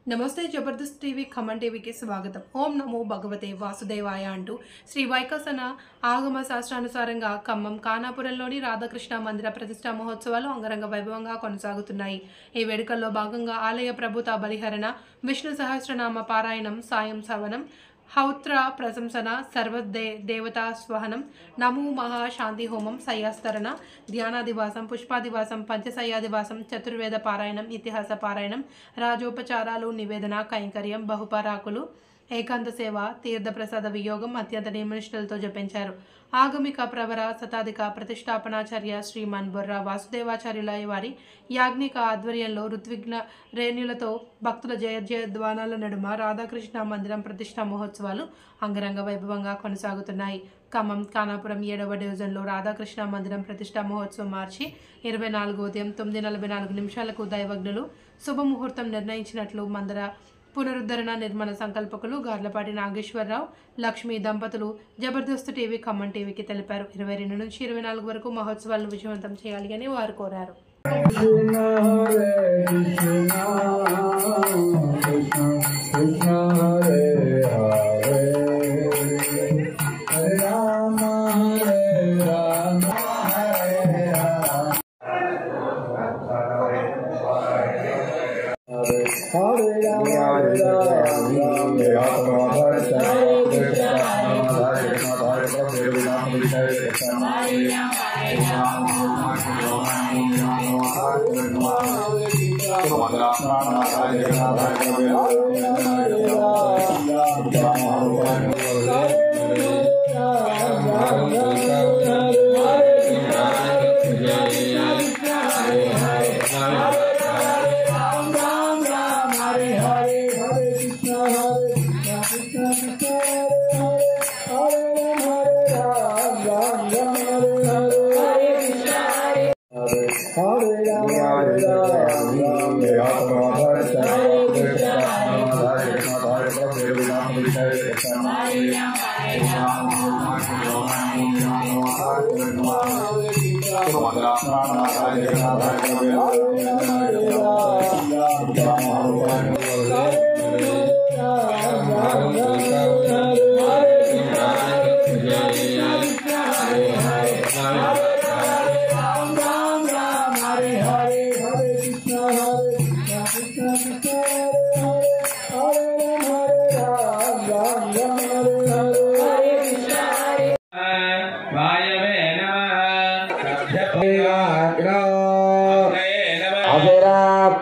నమస్తే జబర్దస్త్ టీవీ ఖమ్మం టీవీకి స్వాగతం. ఓం నమో భగవతే వాసుదేవాయ అంటూ శ్రీ వైకసన ఆగమ శాస్త్రానుసారంగా ఖమ్మం కానాపురంలోని రాధాకృష్ణ మందిర ప్రతిష్టా మహోత్సవాలు అంగరంగ వైభవంగా కొనసాగుతున్నాయి. ఈ వేడుకల్లో భాగంగా ఆలయ ప్రభుత బలిహరణ, విష్ణు సహస్రనామ పారాయణం, సాయం సవనం, హౌత్ర ప్రశంసన, సర్వదేవతా స్వహనం, నమో మహాశాంతి హోమం, సయ్యాస్తరణ, ధ్యానాదివాసం, పుష్పాదివాసం, పంచసయ్యాదివాసం, చతుర్వేద పారాయణం, ఇతిహాస పారాయణం, రాజోపచారాలు, నివేదన, కైంకర్యం, బహుపరాకులు, ఏకాంత సేవ, తీర్థప్రసాద వియోగం అత్యంత నియమనిష్టలతో జపించారు. ఆగమిక ప్రవర శతాధిక ప్రతిష్టాపనాచార్య శ్రీమాన్ బొర్రా వాసుదేవాచార్యుల వారి యాజ్ఞిక ఆధ్వర్యంలో ఋత్విఘ్న రేణులతో భక్తుల జయధ్వానాల నడుమ రాధాకృష్ణ మందిరం ప్రతిష్టా మహోత్సవాలు అంగరంగ వైభవంగా కొనసాగుతున్నాయి. ఖమ్మం కానాపురం 7వ డివిజన్లో రాధాకృష్ణ మందిరం ప్రతిష్టా మహోత్సవం మార్చి 24 ఉదయం 9:44 దైవజ్ఞులు శుభముహూర్తం నిర్ణయించినట్లు మందిర పునరుద్ధరణ నిర్మాణ సంకల్పకులు గార్లపాటి నాగేశ్వరరావు, లక్ష్మీ దంపతులు జబర్దస్త్ టీవీ ఖమ్మం టీవీకి తెలిపారు. 22 నుంచి 24 వరకు మహోత్సవాలను విజయవంతం చేయాలి అని వారు కోరారు.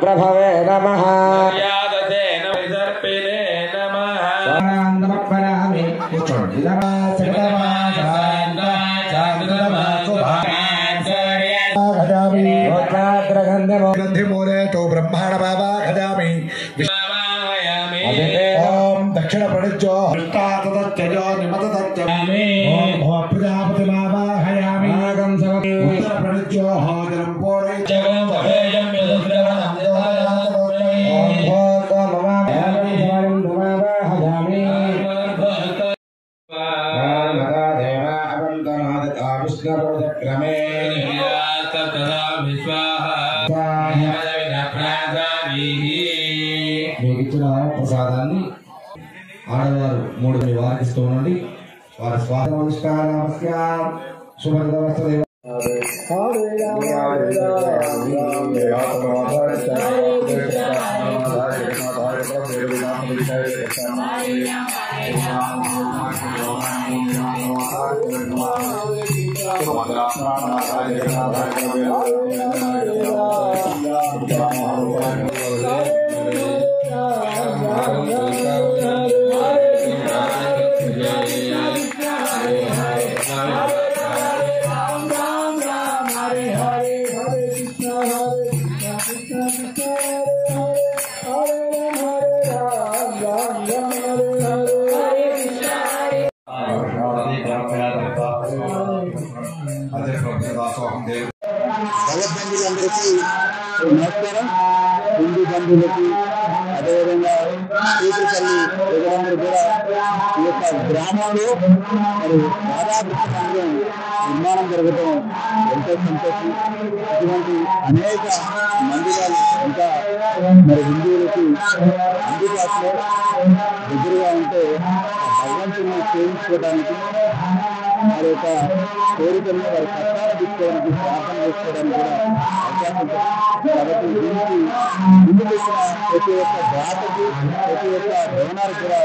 प्रभवे नमः तो ब्रह्मांड बाबा खजामि ओम दक्षिण प्रणिजो हस्ताततत्यजो निमततत्यमि ओम प्रजापति बाबा खजामि आगम सब उत्तर प्रणिजो होदरम पोरे जगम भयम यदुद्रवणम देवाय ओम भोग ममा भयम बाबा खजामि नमः देवा अवंतनाद विष्णु क्रमे ततः विश्वाहा మీకు ఇచ్చిన ప్రసాదాన్ని ఆడవారు 3 వారికి ఇస్తూ ఉండండి. వారి స్వాగత నమస్కారం శుభ నమస్కారం. హిందూ బంధువులకి అదేవిధంగా కూతురుపల్లి ప్రజలందరూ కూడా ఈ యొక్క గ్రామంలో మరి రాధాకృష్ణ మందిరం నిర్మాణం జరగడం ఎంతో సంతోషం. ఇటువంటి అనేక మందిరాలు ఇంకా మరి హిందువులకి అందుబాటులో దగ్గరగా ఉంటే భగవంతుని సేవించుకోవడానికి వారి యొక్క కోరికలను వారి కష్టాలు తీసుకోవడానికి ప్రార్థన చేసుకోవడానికి కూడా అవకాశం ఉంటుంది. కాబట్టి దీనికి ముందు వచ్చిన ప్రతి ఒక్క దాతకి ప్రతి ఒక్క భవనానికి కూడా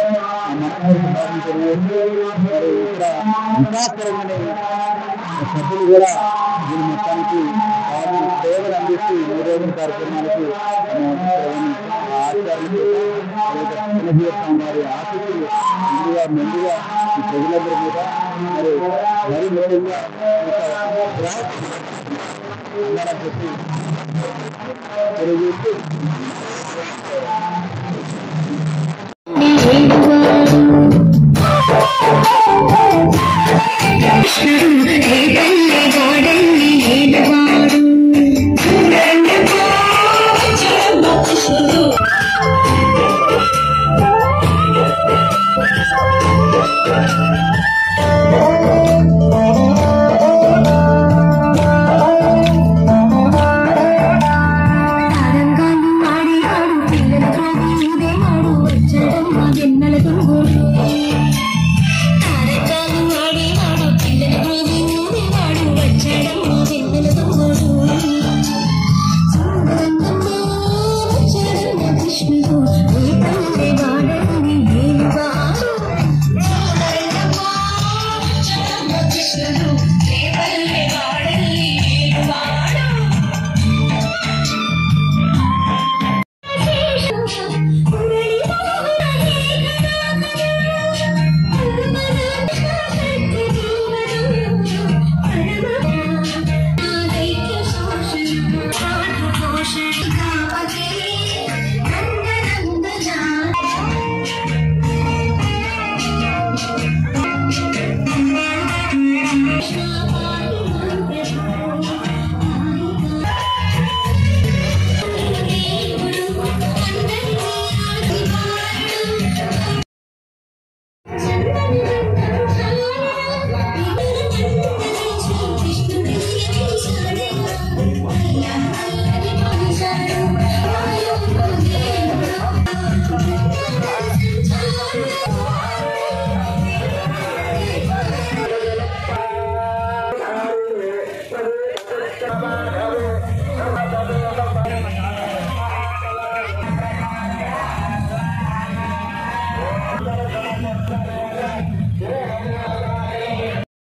మనస్ఫూర్తి భావం తెలియజేస్తూ మరి ఇక్కడ వికాసకరమైన సభ్యులు కూడా దీని మొత్తానికి సేవలు అందిస్తూ 3 రోజుల కార్యక్రమాలకు ఆచార్యులు చిన్నజీవితం వారి ఆశీస్సులు మెండుగా ఈ ప్రజలందరి మీద మరి ముఖ్యంగా ఉండాలని చెప్పి తెలియజేస్తూ